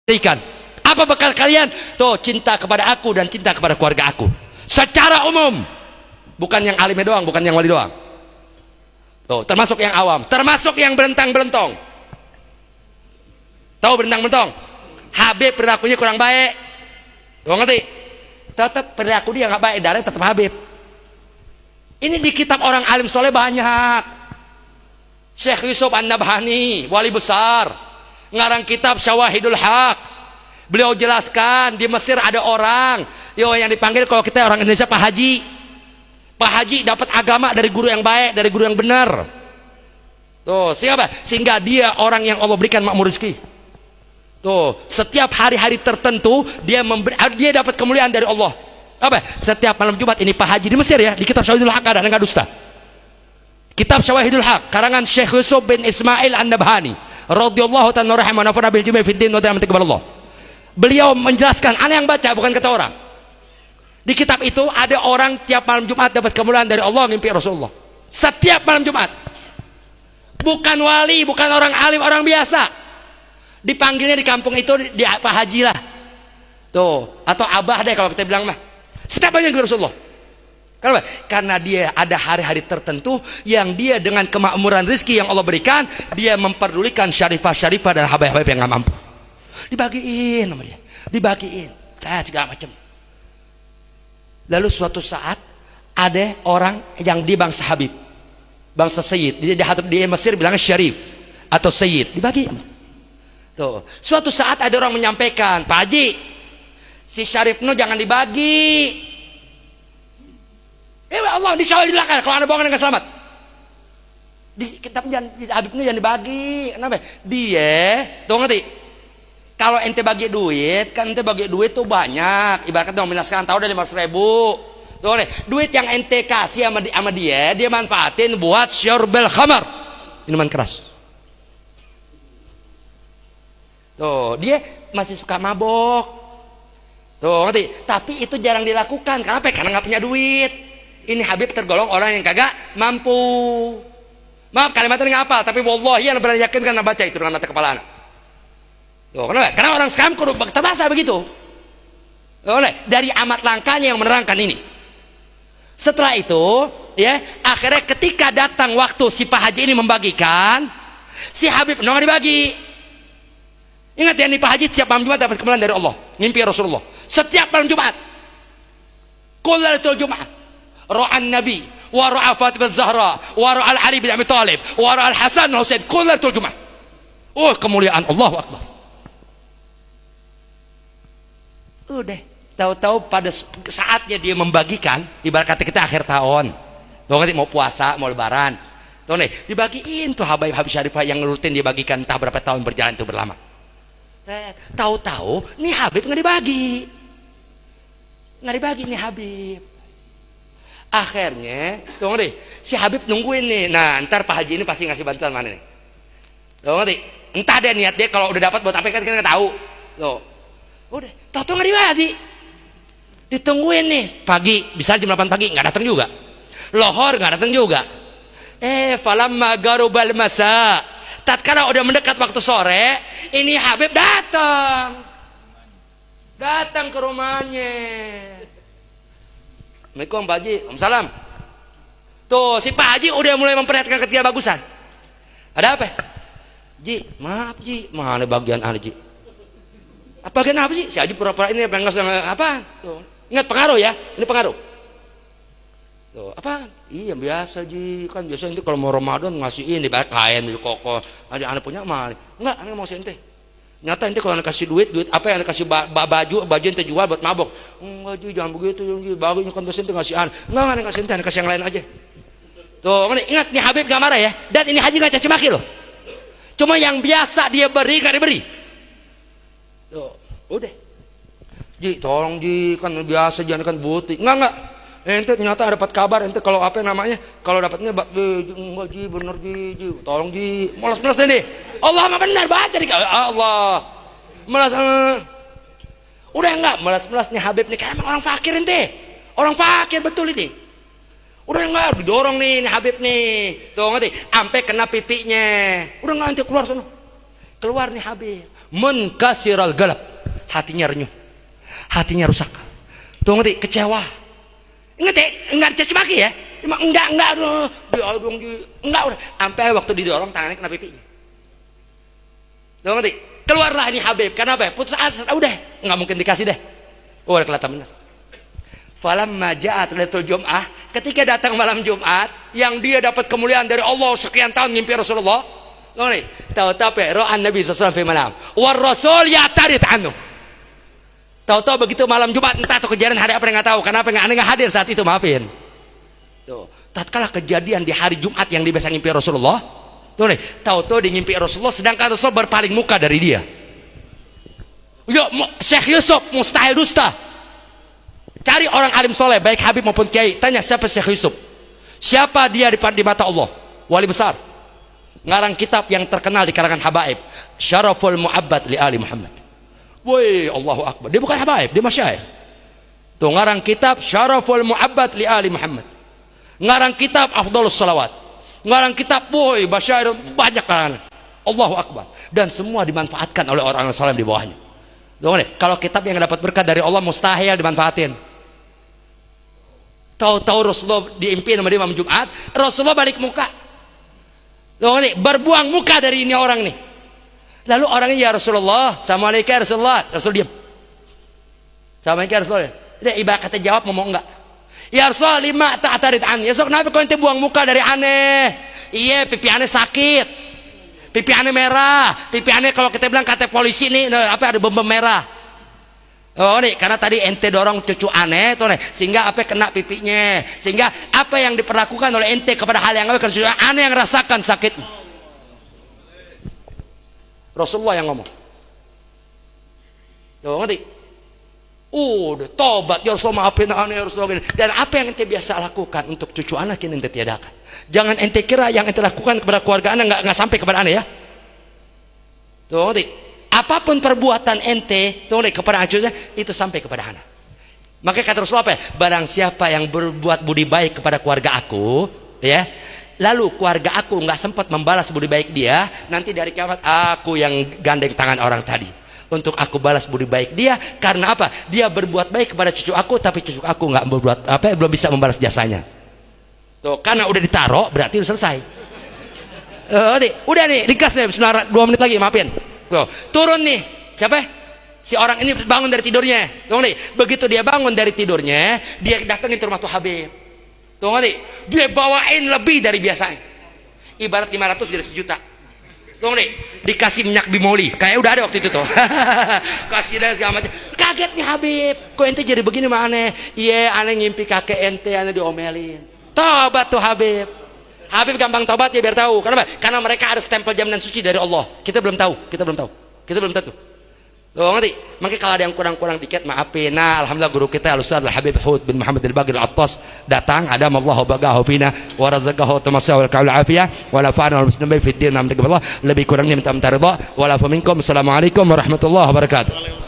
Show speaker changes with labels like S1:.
S1: Berikan. Apa bekal kalian? Tuh, cinta kepada aku dan cinta kepada keluarga aku. Secara umum. Bukan yang alimnya doang, bukan yang wali doang. Tuh, termasuk yang awam, termasuk yang berentang-berentong. Tahu berentang-berentong? Habib perilakunya kurang baik. Tuh, ngerti? Tetap perilaku dia nggak baik, darah tetap Habib. Ini di kitab orang alim soleh banyak. Syekh Yusuf An-Nabhani, wali besar, ngarang kitab Syawahidul Haq. Beliau jelaskan di Mesir ada orang yang dipanggil, kalau kita orang Indonesia Pak Haji. Pak Haji dapat agama dari guru yang baik, dari guru yang benar. Tuh, sehingga dia orang yang Allah berikan makmur rezeki. Tuh, setiap hari-hari tertentu dia dapat kemuliaan dari Allah. Apa? Setiap malam Jumat ini Pak Haji di Mesir ya, di kitab Syawahidul Haq ada, enggak dusta. Kitab Syawahidul Haq karangan Syekh Yusuf bin Ismail An-Nabhani radhiyallahu ta'ala rahimah wa nafa'ana bil jami' fid din wa dalam Allah. Beliau menjelaskan, ana yang baca bukan kata orang. Di kitab itu ada orang tiap malam Jumat dapat kemuliaan dari Allah ngimpi Rasulullah. Setiap malam Jumat. Bukan wali, bukan orang alim, orang biasa. Dipanggilnya di kampung itu di Pak Haji lah. Tuh, atau Abah deh kalau kita bilang mah. Setiap banyak Rasulullah. Kenapa? Karena dia ada hari-hari tertentu yang dia dengan kemakmuran rezeki yang Allah berikan, dia memperdulikan syarifah-syarifah dan habaib-habaib yang nggak mampu. Dibagiin sama dia, dibagiin, segala macam. Lalu suatu saat ada orang yang di bangsa Habib, bangsa Sayyid, di Mesir bilangnya Syarif atau Sayyid, dibagiin. Tuh, suatu saat ada orang menyampaikan, Pak Haji, si Syarif nu jangan dibagi. Allah di Syawahidul Haq, kalau anda bohong anda nggak selamat. Tapi Habibnya jangan dibagi. Kenapa? Dia, tuh ngerti? Kalau ente bagi duit, kan ente bagi duit tuh banyak. Ibaratnya nominal sekarang tahu udah 500.000. Tuh nih, duit yang ente kasih sama dia manfaatin buat syurbel khamar, minuman keras. Tuh, dia masih suka mabok. Tuh, ngerti? Tapi itu jarang dilakukan. Kenapa? Karena nggak punya duit. Ini Habib tergolong orang yang kagak mampu. Maaf kalimatnya nggak apa, tapi wallahi yang berani yakin karena baca itu dengan mata kepala anak. Tuh, kenapa? Karena orang sekarang kudu terbiasa begitu. Oleh dari amat langkanya yang menerangkan ini. Setelah itu, ya, akhirnya ketika datang waktu si Pak Haji ini membagikan, si Habib nggak dibagi. Ingat ya, nih Pak Haji setiap malam Jumat dapat kemuliaan dari Allah, mimpi Rasulullah. Setiap malam Jumat, kullatul Jumat, ra'an Nabi, wa ra'a Fatimah Zahra, wa ra'a Ali bin Abi Thalib, wa ra'a Hasan Husain, kullatul Jumat. Oh, kemuliaan, Allahu Akbar. Udah, tahu-tahu pada saatnya dia membagikan, ibarat kata kita akhir tahun, tuh nanti mau puasa, mau lebaran, tuh nih dibagiin tuh habaib-habaib syarifah yang rutin dibagikan entah berapa tahun berjalan itu berlama. Tahu-tahu nih Habib nggak dibagi nih Habib. Akhirnya, tuh nih si Habib nungguin nih, nah ntar Pak Haji ini pasti ngasih bantuan mana nih, tuh ngerti? Entah deh niat dia kalau udah dapat buat apa kan kita nggak tahu, tuh. Udah, tahu nggak dibagi, ditungguin nih pagi, bisa jam 8 pagi nggak datang juga, lohor nggak datang juga. Falamma garubal masa, tatkala udah mendekat waktu sore, ini Habib datang ke rumahnya. Assalamualaikum Pak Haji, Waalaikumsalam. Tuh si Pak Haji udah mulai memperlihatkan ketiga bagusan. Ada apa? Ji, maaf Ji, mana bagian ahli Ji? Apa bagian apa sih? Si Haji pura-pura ini pengen apa? Tuh. Ingat pengaruh ya, ini pengaruh. Tuh, apa? Iya biasa Ji, kan biasa itu kalau mau Ramadan ngasih ini banyak kain, koko. Ada anak punya mal. Enggak, anak mau ente. Nyata ente kalau anak kasih duit apa yang anak kasih baju ente jual buat mabok. Enggak Ji, jangan begitu Ji. Bagunya kan ente ngasih Enggak, anak kasih ente, anak kasih yang lain aja. Tuh, ingat nih Habib gak marah ya. Dan ini Haji gak caci maki loh. Cuma yang biasa dia beri gak diberi. Tuh, udah. Ji, tolong Ji, kan biasa jangan kan buti. Enggak. Ente ternyata dapat kabar ente kalau apa namanya? Kalau dapatnya enggak Ji, bener Ji. Tolong Ji. Malas-malas deh. Allah mah benar baca nih. Allah. Malas udah enggak malas-malas nih Habib nih kayak orang fakir ente. Orang fakir betul ini. Udah enggak didorong nih Habib nih. Tuh ngerti? Sampai kena pipinya. Udah enggak ente keluar sana. Keluar nih Habib. munkasiral galab, hatinya renyuh, hatinya rusak. Tuh ngerti, kecewa. Ngerti, enggak dicaci maki ya, cuma enggak udah, sampai waktu didorong tangannya kena pipinya. Tuh ngerti, keluarlah ini Habib, karena apa? Putus asa, udah, nggak mungkin dikasih deh. Oh, udah kelihatan benar. Falamma ja'at lailatul Jum'ah, ketika datang malam Jumat yang dia dapat kemuliaan dari Allah sekian tahun ngimpi Rasulullah. Tahu-tahu ro'an Nabi sallallahu alaihi wasallam war rasul ya'tarid anhu. Tahu-tahu begitu malam Jumat, entah itu kejadian hari apa enggak tahu. Kenapa enggak hadir saat itu, maafin. Tuh, tatkala kejadian di hari Jumat yang dia biasa ngimpi Rasulullah. Tuh nih, tahu-tahu dia ngimpi Rasulullah sedangkan Rasul berpaling muka dari dia. Yo, Syekh Yusuf mustahil dusta. Cari orang alim soleh, baik Habib maupun Kiai, tanya siapa Syekh Yusuf, siapa dia di mata Allah, wali besar, ngarang kitab yang terkenal di kalangan habaib, Syaraful Mu'abbad li Ali Muhammad. Woi, Allahu Akbar, dia bukan habaib, dia masyaikh. Tuh ngarang kitab Syaraful Mu'abbad li Ali Muhammad, ngarang kitab Afdhalus Salawat, ngarang kitab woi basyair, banyak kalangan. Allahu Akbar, dan semua dimanfaatkan oleh orang soleh di bawahnya. Tuh, kalau kitab yang dapat berkah dari Allah mustahil dimanfaatin. Tahu-tahu Rasulullah diimpiin sama dia malam Jumat, Rasulullah balik muka. Loh, nih, berbuang muka dari ini orang nih. Lalu orangnya, ya Rasulullah, assalamualaikum ya Rasulullah. Rasul diam. Assalamualaikum ya Rasulullah. Dia ibarat kata jawab, mau enggak. Ya Rasulullah, lima ta'tarid an. Ya sok, kenapa kau ente buang muka dari aneh? Iya, pipi aneh sakit, pipi aneh merah, pipi aneh kalau kita bilang kata polisi nih, apa ada bem merah. Oh nih, karena tadi ente dorong cucu aneh tuh nih, sehingga apa kena pipinya, sehingga apa yang diperlakukan oleh ente kepada hal yang aneh yang rasakan sakit. Rasulullah yang ngomong. Tuh ngerti? Udah tobat ya Rasulullah, maafin aneh ya Rasulullah. Dan apa yang ente biasa lakukan untuk cucu anak ini ente tiadakan. Jangan ente kira yang ente lakukan kepada keluarga anak nggak sampai kepada aneh ya. Tuh ngerti? Apapun perbuatan ente kepada cucunya itu sampai kepada anak. Maka kata Rasulullah apa ya? Barang siapa yang berbuat budi baik kepada keluarga aku, ya, lalu keluarga aku nggak sempat membalas budi baik dia, nanti dari kiamat aku yang gandeng tangan orang tadi untuk aku balas budi baik dia. Karena apa? Dia berbuat baik kepada cucu aku, tapi cucu aku nggak berbuat apa, belum bisa membalas jasanya. Tuh, karena udah ditaruh berarti udah selesai. Udah nih, ringkas nih, 2 menit lagi, maafin. Tuh, turun nih, siapa? Si orang ini bangun dari tidurnya. Tuh nih, begitu dia bangun dari tidurnya, dia datangin ke rumah tuh Habib. Tuh nih, dia bawain lebih dari biasanya. Ibarat 500 jadi 1 juta. Tuh nih, dikasih minyak bimoli, kayak udah ada waktu itu tuh. Kasih dan segala macam. Kaget nih Habib, kok ente jadi begini mah aneh? Iya, aneh ngimpi kakek ente, aneh diomelin. Tobat tuh Habib. Habib gampang tobat ya biar tahu. Kenapa? Karena mereka ada stempel jaminan suci dari Allah. Kita belum tahu. Kita belum tentu. Loh ngerti? Makanya kalau ada yang kurang-kurang dikit maafin. Nah, alhamdulillah guru kita Al-Ustaz Al-Habib Hud bin Muhammad Al-Bagir Al-Attas datang, ada Allah bagahu fina wa razaqahu tamasya wal qaul afiyah wa la fa'ana wal muslimin fi din. Lebih kurangnya minta ridha. Wa la fa minkum. Assalamualaikum warahmatullahi wabarakatuh.